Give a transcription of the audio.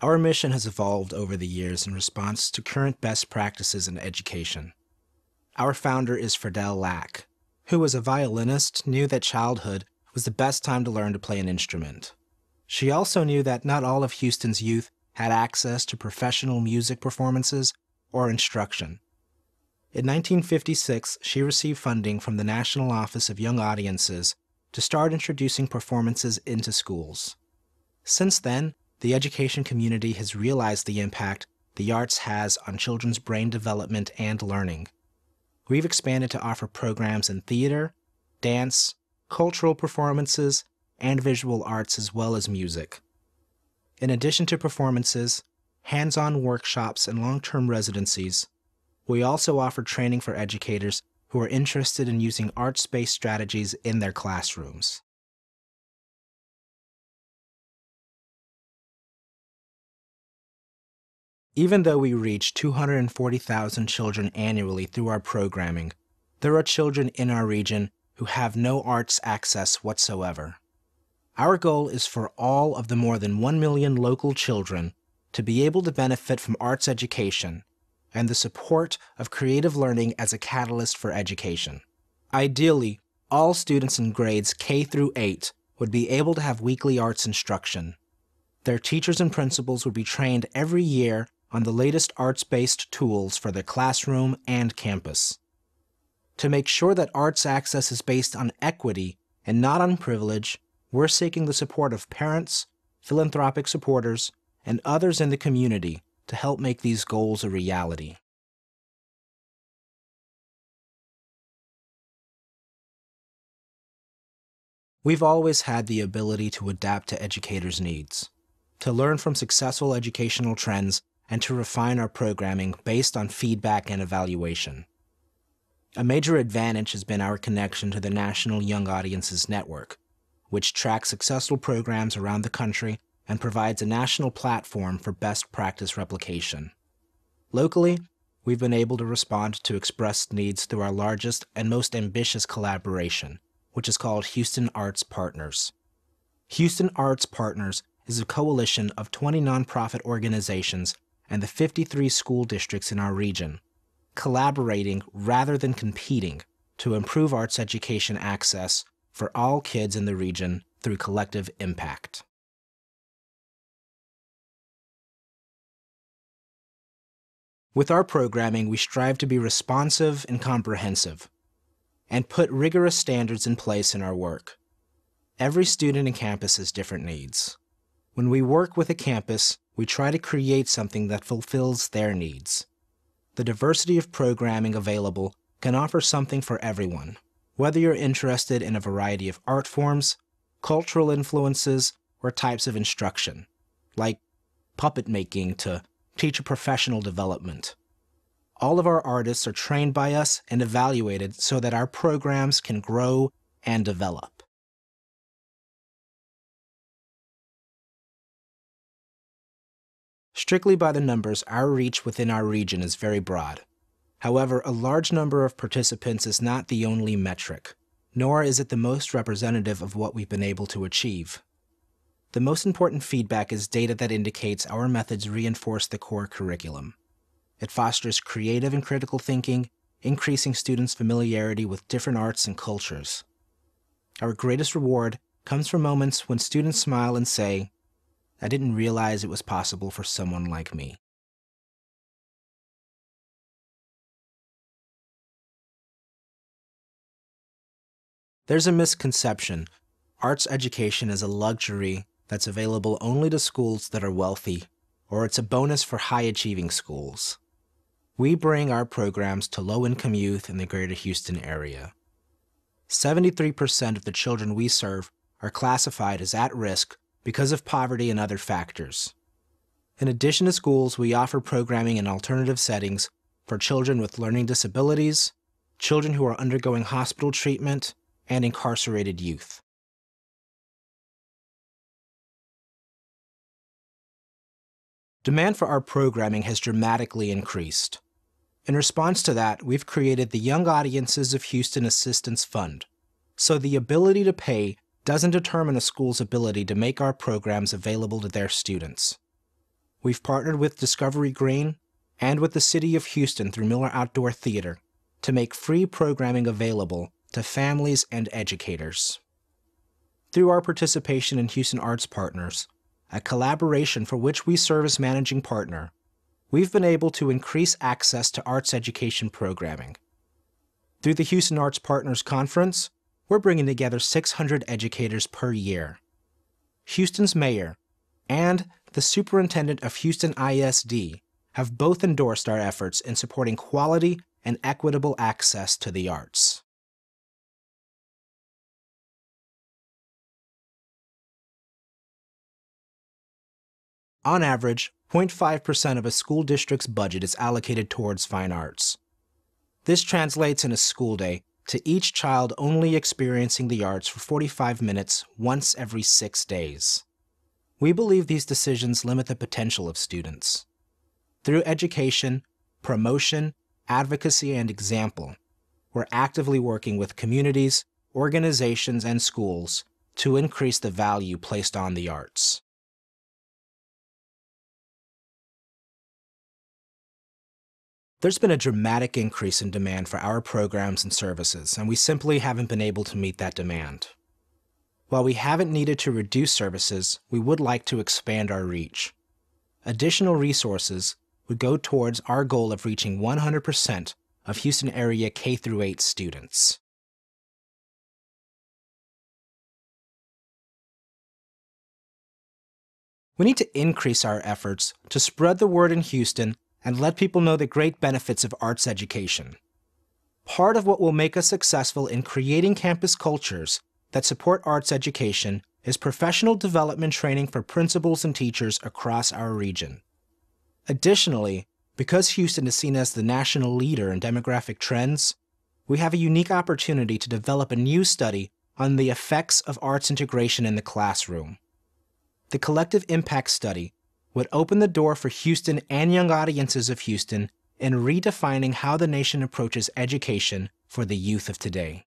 Our mission has evolved over the years in response to current best practices in education. Our founder is Friedel Lack, who as a violinist knew that childhood was the best time to learn to play an instrument. She also knew that not all of Houston's youth had access to professional music performances or instruction. In 1956, she received funding from the National Office of Young Audiences to start introducing performances into schools. Since then, the education community has realized the impact the arts has on children's brain development and learning. We've expanded to offer programs in theater, dance, cultural performances, and visual arts as well as music. In addition to performances, hands-on workshops, and long-term residencies, we also offer training for educators who are interested in using arts-based strategies in their classrooms. Even though we reach 240,000 children annually through our programming, there are children in our region who have no arts access whatsoever. Our goal is for all of the more than 1 million local children to be able to benefit from arts education and the support of creative learning as a catalyst for education. Ideally, all students in grades K through 8 would be able to have weekly arts instruction. Their teachers and principals would be trained every year on the latest arts-based tools for their classroom and campus. To make sure that arts access is based on equity and not on privilege, we're seeking the support of parents, philanthropic supporters, and others in the community to help make these goals a reality. We've always had the ability to adapt to educators' needs, to learn from successful educational trends, and to refine our programming based on feedback and evaluation. A major advantage has been our connection to the National Young Audiences Network, which tracks successful programs around the country and provides a national platform for best practice replication. Locally, we've been able to respond to expressed needs through our largest and most ambitious collaboration, which is called Houston Arts Partners. Houston Arts Partners is a coalition of 20 nonprofit organizations and the 53 school districts in our region, collaborating rather than competing to improve arts education access for all kids in the region through collective impact. With our programming, we strive to be responsive and comprehensive, and put rigorous standards in place in our work. Every student and campus has different needs. When we work with a campus, we try to create something that fulfills their needs. The diversity of programming available can offer something for everyone, whether you're interested in a variety of art forms, cultural influences, or types of instruction, like puppet making to teacher professional development. All of our artists are trained by us and evaluated so that our programs can grow and develop. Strictly by the numbers, our reach within our region is very broad. However, a large number of participants is not the only metric, nor is it the most representative of what we've been able to achieve. The most important feedback is data that indicates our methods reinforce the core curriculum. It fosters creative and critical thinking, increasing students' familiarity with different arts and cultures. Our greatest reward comes from moments when students smile and say, "I didn't realize it was possible for someone like me." There's a misconception. Arts education is a luxury that's available only to schools that are wealthy, or it's a bonus for high-achieving schools. We bring our programs to low-income youth in the greater Houston area. 73% of the children we serve are classified as at risk because of poverty and other factors. In addition to schools, we offer programming in alternative settings for children with learning disabilities, children who are undergoing hospital treatment, and incarcerated youth. Demand for our programming has dramatically increased. In response to that, we've created the Young Audiences of Houston Assistance Fund, so the ability to pay doesn't determine a school's ability to make our programs available to their students. we've partnered with Discovery Green and with the City of Houston through Miller Outdoor Theater to make free programming available to families and educators. Through our participation in Houston Arts Partners, a collaboration for which we serve as managing partner, we've been able to increase access to arts education programming. Through the Houston Arts Partners Conference, we're bringing together 600 educators per year. Houston's mayor and the superintendent of Houston ISD have both endorsed our efforts in supporting quality and equitable access to the arts. On average, 0.5% of a school district's budget is allocated towards fine arts. This translates in a school day to each child only experiencing the arts for 45 minutes once every 6 days. We believe these decisions limit the potential of students. Through education, promotion, advocacy, and example, we're actively working with communities, organizations, and schools to increase the value placed on the arts. There's been a dramatic increase in demand for our programs and services, and we simply haven't been able to meet that demand. While we haven't needed to reduce services, we would like to expand our reach. Additional resources would go towards our goal of reaching 100% of Houston area K-8 students. We need to increase our efforts to spread the word in Houston and let people know the great benefits of arts education. Part of what will make us successful in creating campus cultures that support arts education is professional development training for principals and teachers across our region. Additionally, because Houston is seen as the national leader in demographic trends, we have a unique opportunity to develop a new study on the effects of arts integration in the classroom. The Collective Impact Study would open the door for Houston and young audiences of Houston in redefining how the nation approaches education for the youth of today.